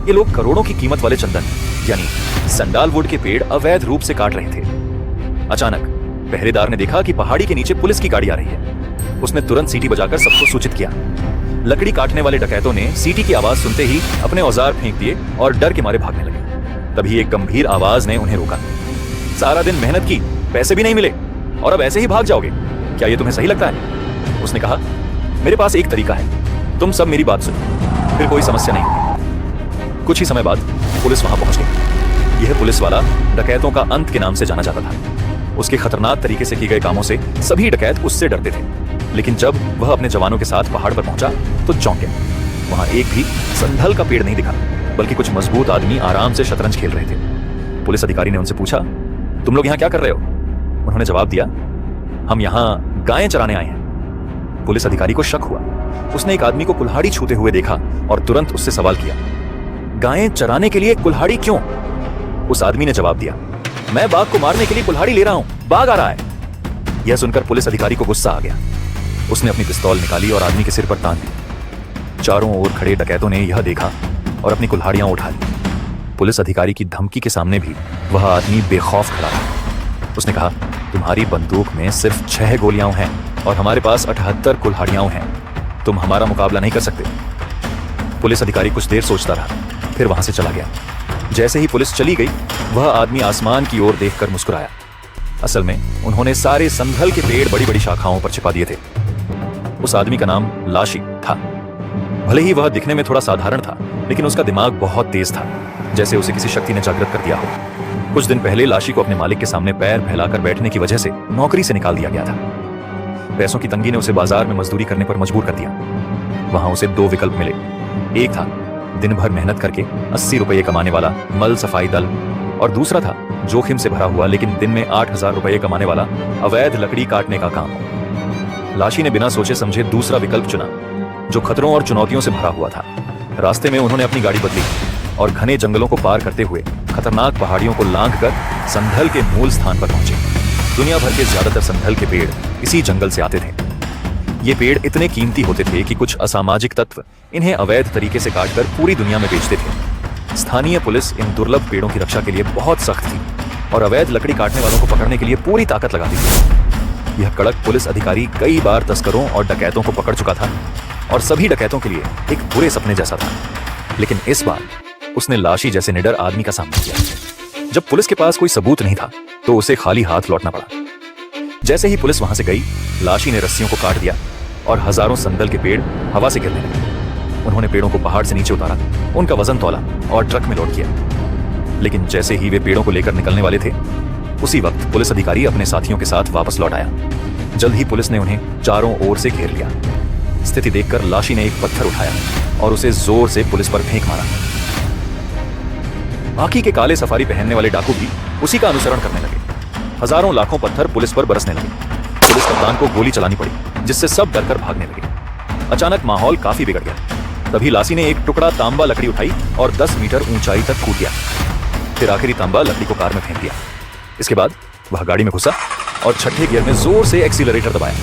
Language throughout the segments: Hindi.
ये लोग करोड़ों की कीमत वाले चंदन यानी सैंडलवुड के पेड़ अवैध रूप से काट रहे थे। अचानक पहरेदार ने देखा कि पहाड़ी के नीचे पुलिस की गाड़ी आ रही है। उसने तुरंत सीटी बजाकर सबको सूचित किया। लकड़ी काटने वाले डकैतों ने सीटी की आवाज सुनते ही अपने औजार फेंक दिए और डर के मारे भागने लगे। तभी एक गंभीर आवाज ने उन्हें रोका। सारा दिन मेहनत की, पैसे भी नहीं मिले और अब ऐसे ही भाग जाओगे, क्या यह तुम्हें सही लगता है? उसने कहा, मेरे पास एक तरीका है, तुम सब मेरी बात सुनो, फिर कोई समस्या नहीं होगी। कुछ ही समय बाद पुलिस वहां पहुंच गई। यह पुलिस वाला डकैतों का अंत के नाम से जाना जाता था। उसके खतरनाक तरीके से किए गए कामों से सभी डकैत उससे डरते थे। लेकिन जब वह अपने जवानों के साथ पहाड़ पर पहुंचा तो चौंक गया। वहां एक भी संदल का पेड़ नहीं दिखा, बल्कि कुछ मजबूत आदमी आराम से शतरंज खेल रहे थे। पुलिस अधिकारी ने उनसे पूछा, तुम लोग यहाँ क्या कर रहे हो? उन्होंने जवाब दिया, हम यहाँ गायें चराने आए हैं। पुलिस अधिकारी को शक हुआ। उसने एक आदमी को कुल्हाड़ी छूते हुए देखा और तुरंत उससे सवाल किया, गायें चराने के लिए कुल्हाड़ी क्यों? उस आदमी ने जवाब दिया, मैं बाघ को मारने के लिए कुल्हाड़ी ले रहा हूं, बाघ आ रहा है। यह सुनकर पुलिस अधिकारी को गुस्सा आ गया। उसने अपनी पिस्तौल निकाली और आदमी के सिर पर तान दी। चारों ओर खड़े डकैतों ने यह देखा और अपनी कुल्हाड़ियां उठा ली। पुलिस अधिकारी की धमकी के सामने भी वह आदमी बेखौफ खड़ा रहा। उसने कहा, तुम्हारी बंदूक में सिर्फ 6 गोलियां हैं और हमारे पास 78 कुल्हाड़ियां हैं। तुम हमारा मुकाबला नहीं कर सकते। पुलिस अधिकारी कुछ देर सोचता रहा, फिर वहां से चला गया। जैसे ही पुलिस चली गई, वह आदमी आसमान की ओर देखकर मुस्कुराया। असल में उन्होंने सारे संदल के पेड़ बड़ी बड़ी शाखाओं पर छिपा दिए थे। उस आदमी का नाम लाशी था। भले ही वह दिखने में थोड़ा साधारण था, लेकिन उसका दिमाग बहुत तेज था, जैसे उसे किसी शक्ति ने जागृत कर दिया हो। कुछ दिन पहले लाशी को अपने मालिक के सामने पैर फैलाकर बैठने की वजह से नौकरी से निकाल दिया गया था। पैसों की तंगी ने उसे बाजार में मजदूरी करने पर मजबूर कर दिया। वहां उसे 2 विकल्प मिले। एक था दिन भर मेहनत करके 80 रुपये कमाने वाला मल सफाई दल, और दूसरा था जोखिम से भरा हुआ लेकिन दिन में 8,000 रुपये कमाने वाला अवैध लकड़ी काटने का काम। लाशी ने बिना सोचे समझे दूसरा विकल्प चुना, जो खतरों और चुनौतियों से भरा हुआ था। रास्ते में उन्होंने अपनी गाड़ी बदली और घने जंगलों को पार करते हुए खतरनाक पहाड़ियों को लांघकर संदल के मूल स्थान पर पहुंचे। दुनिया भर के ज्यादातर संदल के पेड़ इसी जंगल से आते थे। ये पेड़ इतने कीमती होते थे कि कुछ असामाजिक तत्व इन्हें अवैध तरीके से काटकर पूरी दुनिया में बेचते थे। स्थानीय पुलिस इन दुर्लभ पेड़ों की रक्षा के लिए बहुत सख्त थी और अवैध लकड़ी काटने वालों को पकड़ने के लिए पूरी ताकत लगाती थी। यह कड़क पुलिस अधिकारी कई बार तस्करों और डकैतों को पकड़ चुका था और सभी डकैतों के लिए एक बुरे सपने जैसा था। लेकिन इस बार उसने लाशी जैसे निडर आदमी का सामना किया। जब पुलिस के पास कोई सबूत नहीं था तो उसे खाली हाथ लौटना पड़ा। जैसे ही पुलिस वहां से गई, लाशी ने रस्सियों को काट दिया और हजारों संदल के पेड़ हवा से गिरने लगे। उन्होंने पेड़ों को पहाड़ से नीचे उतारा, उनका वजन तौला और ट्रक में लोड किया। लेकिन जैसे ही वे पेड़ों को लेकर निकलने वाले थे, उसी वक्त पुलिस अधिकारी अपने साथियों के साथ वापस लौट आया। जल्द ही पुलिस ने उन्हें चारों ओर से घेर लिया। स्थिति देखकर लाशी ने एक पत्थर उठाया और उसे जोर से पुलिस पर फेंक मारा। आंखी के काले सफारी पहनने वाले डाकू भी उसी का अनुसरण करने लगे। हजारों लाखों पत्थर पुलिस पर बरसने लगे। पुलिस कप्तान को गोली चलानी पड़ी, जिससे सब डरकर भागने लगे। अचानक माहौल काफी बिगड़ गया। तभी लाशी ने एक टुकड़ा तांबा लकड़ी उठाई और 10 मीटर ऊंचाई तक कूद दिया। फिर आखिरी तांबा लकड़ी को कार में फेंक दिया। इसके बाद वह गाड़ी में घुसा और छठे गियर में जोर से एक्सीलरेटर दबाया।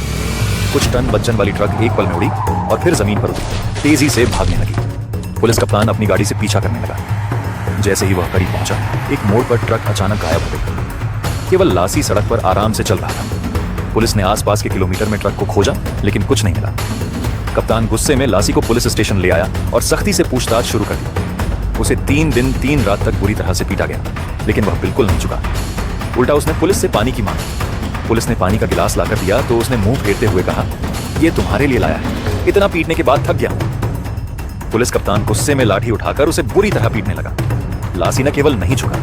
कुछ टन वजन वाली ट्रक एक पल में उड़ी और फिर जमीन पर उतरी, तेजी से भागने लगी। पुलिस कप्तान अपनी गाड़ी से पीछा करने लगा। जैसे ही वह करीब पहुंचा, एक मोड़ पर ट्रक अचानक गायब हो गई। केवल लाशी सड़क पर आराम से चल रहा था। पुलिस ने आसपास के किलोमीटर में ट्रक को खोजा, लेकिन कुछ नहीं मिला। कप्तान गुस्से में लाशी को पुलिस स्टेशन ले आया और सख्ती से पूछताछ शुरू कर दी। उसे 3 दिन 3 रात तक बुरी तरह से पीटा गया, लेकिन वह बिल्कुल नहीं झुका। उल्टा उसने पुलिस से पानी की मांगी। पुलिस ने पानी का गिलास लाकर दिया तो उसने मुंह फेरते हुए कहा, यह तुम्हारे लिए लाया है, इतना पीटने के बाद थक गया। पुलिस कप्तान गुस्से में लाठी उठाकर उसे बुरी तरह पीटने लगा। लाशी न केवल नहीं झुका,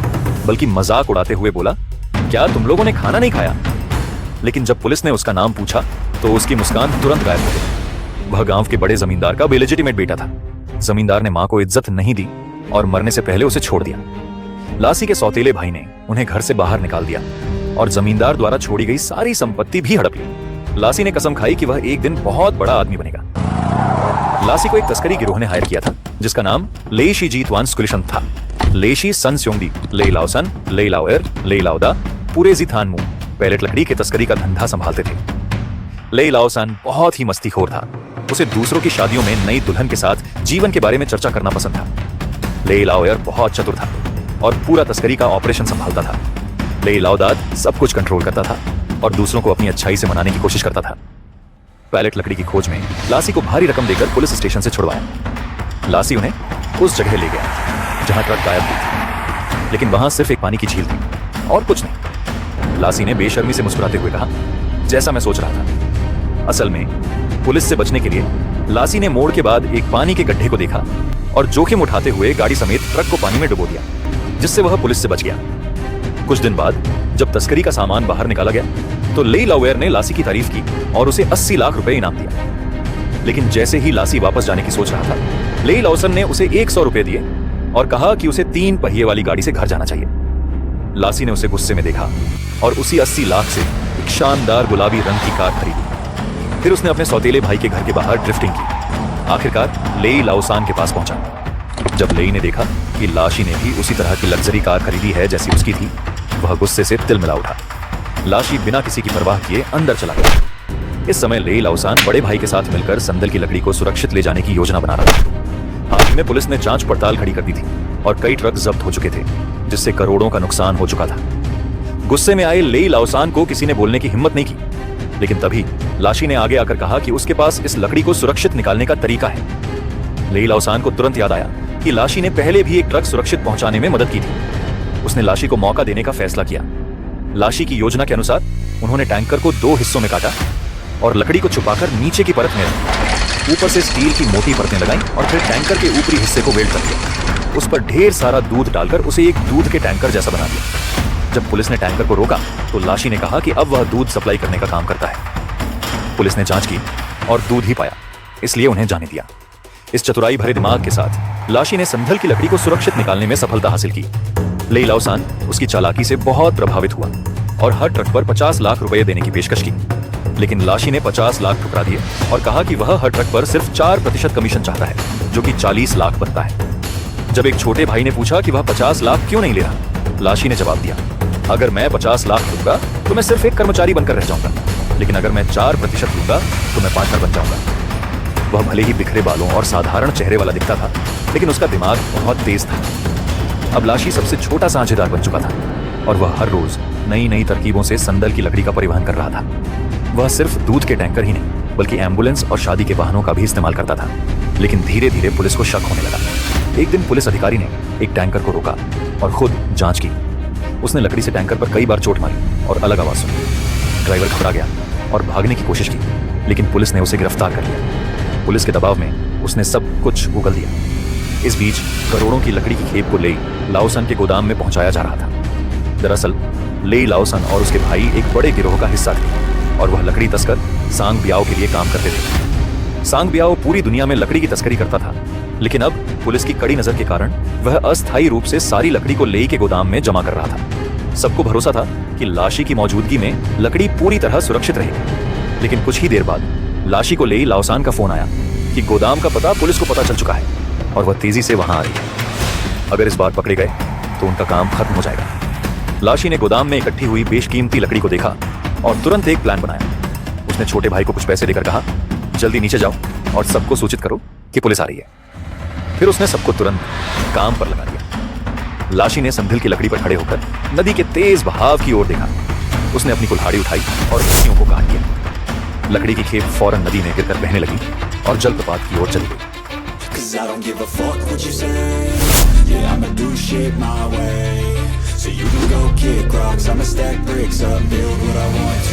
बल्कि मजाक उड़ाते हुए बोला, क्या तुम लोगों ने खाना नहीं खाया? लेकिन जब पुलिस ने उसका नाम पूछा तो उसकी मुस्कान तुरंत गायब हो गई। वह गांव के बड़े जमींदार का बेलेजिटिमेट बेटा था। जमींदार ने मां को इज्जत नहीं दी और मरने से पहले उसे छोड़ दिया। लाशी के सौतेले भाई ने उन्हें घर से बाहर निकाल दिया और जमींदार द्वारा छोड़ी गई सारी संपत्ति भी हड़प ली। लाशी ने कसम खाई कि वह एक दिन बहुत बड़ा आदमी बनेगा। लाशी को एक तस्करी गिरोह ने हायर किया था, जिसका नाम लेशी जीतवान स्कुलिशन था। लेशी सन स्योंगदी लेइलाओ सन लेइलाओ एर लेइलाओ दा पूरे जिथान मु पैलेट लकड़ी के तस्करी का धंधा संभालते थे। लेइलाओ सन बहुत ही मस्तीखोर था। उसे दूसरों की शादियों में नई दुल्हन के साथ जीवन के बारे में चर्चा करना पसंद था। लेई लाओयर बहुत चतुर था और पूरा तस्करी का ऑपरेशन संभालता था। लेई लाओदाद सब कुछ कंट्रोल करता था और दूसरों को अपनी अच्छाई से मनाने की कोशिश करता था। पैलेट लकड़ी की खोज में लासी को भारी रकम देकर पुलिस स्टेशन से छुड़वाया। लासी उन्हें उस जगह ले गया जहां ट्रक गायब हुई थी, लेकिन वहां सिर्फ एक पानी की झील थी और कुछ नहीं। लासी ने बेशर्मी से मुस्कुराते हुए कहा, जैसा मैं सोच रहा था। असल में पुलिस से बचने के लिए लासी ने मोड़ के बाद एक पानी के गड्ढे को देखा और जोखिम उठाते हुए गाड़ी समेत ट्रक को पानी में डुबो दिया, जिससे वह पुलिस से बच गया। कुछ दिन बाद जब तस्करी का सामान बाहर निकाला गया तो लेई लाओयर ने लासी की तारीफ की और उसे 80 लाख रुपए इनाम दिया। लेकिन जैसे ही लासी वापस जाने की सोच रहा था, लेई लाओसन ने उसे 100 रुपए दिए और कहा कि उसे 3 पहिए वाली गाड़ी से घर जाना चाहिए। लासी ने उसे गुस्से में देखा और उसी 80 लाख से एक शानदार गुलाबी रंग की कार खरीदी। फिर उसने अपने सौतेले भाई के घर के बाहर ड्रिफ्टिंग की। आखिरकार लेई लाओसान के पास पहुंचा। जब लेई ने देखा कि लाशी ने भी उसी तरह की लग्जरी कार खरीदी है जैसी उसकी थी, वह गुस्से से तिलमिला उठा। लाशी बिना किसी की परवाह किए अंदर चला गया। इस समय लेई लाओसान बड़े भाई के साथ मिलकर संदल की लकड़ी को सुरक्षित ले जाने की योजना बना रहा था। हाल ही में पुलिस ने जांच पड़ताल खड़ी कर दी थी और कई ट्रक जब्त हो चुके थे, जिससे करोड़ों का नुकसान हो चुका था। गुस्से में आए लेई लाओसान को किसी ने बोलने की हिम्मत नहीं की, लेकिन तभी लाशी ने आगे आकर कहा कि उसके पास इस लकड़ी को सुरक्षित निकालने का तरीका है। लेई लाओसान को तुरंत याद आया कि लाशी ने पहले भी एक ट्रक सुरक्षित पहुंचाने में मदद की थी। उसने लाशी को मौका देने का फैसला किया। लाशी की योजना के अनुसार उन्होंने टैंकर को 2 हिस्सों में काटा और लकड़ी को छुपाकर नीचे की परत में रखा। ऊपर से स्टील की मोटी परतें लगाई और फिर टैंकर के ऊपरी हिस्से को वेल्ड कर दिया। उस पर ढेर सारा दूध डालकर उसे एक दूध के टैंकर जैसा बना दिया। जब पुलिस ने टैंकर को रोका तो लाशी ने कहा कि अब वह दूध सप्लाई करने का काम करता है। पुलिस ने जांच की और दूध ही पाया, इसलिए उन्हें जाने दिया। इस चतुराई भरे दिमाग के साथ लाशी ने संदल की लकड़ी को सुरक्षित निकालने में सफलता हासिल की। लेई लाओसान उसकी चालाकी से बहुत प्रभावित हुआ और हर ट्रक पर 50 लाख रुपए देने की पेशकश की, लेकिन लाशी ने 50 लाख ठुकरा दिए और कहा कि वह हर ट्रक पर सिर्फ 4% कमीशन चाहता है, जो कि 40 लाख बनता है। जब एक छोटे भाई ने पूछा कि वह 50 लाख क्यों नहीं ले रहा, लाशी ने जवाब दिया, अगर मैं 50 लाख लूंगा तो मैं सिर्फ एक कर्मचारी बनकर रह जाऊंगा, लेकिन अगर मैं 4% लूंगा तो मैं पार्टनर बन जाऊंगा। वह भले ही बिखरे बालों और साधारण चेहरे वाला दिखता था, लेकिन उसका दिमाग बहुत तेज था। अब लाशी सबसे छोटा साझेदार बन चुका था और वह हर रोज नई नई तरकीबों से संदल की लकड़ी का परिवहन कर रहा था। वह सिर्फ दूध के टैंकर ही नहीं, बल्कि एम्बुलेंस और शादी के वाहनों का भी इस्तेमाल करता था। लेकिन धीरे धीरे पुलिस को शक होने लगा। एक दिन पुलिस अधिकारी ने एक टैंकर को रोका और खुद जांच की। उसने लकड़ी से टैंकर पर कई बार चोट मारी और अलग आवाज सुनी। ड्राइवर घबरा गया और भागने की कोशिश की, लेकिन पुलिस ने उसे गिरफ्तार कर लिया। पुलिस के दबाव में उसने सब कुछ उगल दिया। इस बीच करोड़ों की लकड़ी की खेप को लेई लाओसन के गोदाम में पहुंचाया जा रहा था। दरअसल लेई लाओसन और उसके भाई एक बड़े गिरोह का हिस्सा थे और वह लकड़ी तस्कर सांग बियाओ के लिए काम करते थे। सांग बियाओ पूरी दुनिया में लकड़ी की तस्करी करता था, लेकिन अब पुलिस की कड़ी नजर के कारण वह अस्थायी रूप से सारी लकड़ी को लेई के गोदाम में जमा कर रहा था। सबको भरोसा था कि लाशी की मौजूदगी में लकड़ी पूरी तरह सुरक्षित रहेगी, लेकिन कुछ ही देर बाद लाशी को लेई लाओसान का फोन आया कि गोदाम का पता पुलिस को पता चल चुका है और वह तेजी से वहां आ रही है। अगर इस बार पकड़े गए तो उनका काम खत्म हो जाएगा। लाशी ने गोदाम में इकट्ठी हुई बेशकीमती लकड़ी को देखा और तुरंत एक प्लान बनाया। उसने छोटे भाई को कुछ पैसे देकर कहा, जल्दी नीचे जाओ और सबको सूचित करो कि पुलिस आ रही है। फिर उसने सबको तुरंत काम पर लगा दिया। लाशी ने संदल की लकड़ी पर खड़े होकर नदी के तेज बहाव की ओर देखा। उसने अपनी कुल्हाड़ी उठाई और रस्सियों को काट दिया। लकड़ी की खेप फौरन नदी में गिरकर बहने लगी और जलप्रपात की ओर चली गई। Cause I don't give a fuck what you say. Yeah, I'ma do shit my way. So you can go kick rocks, I'ma stack bricks up, build what I want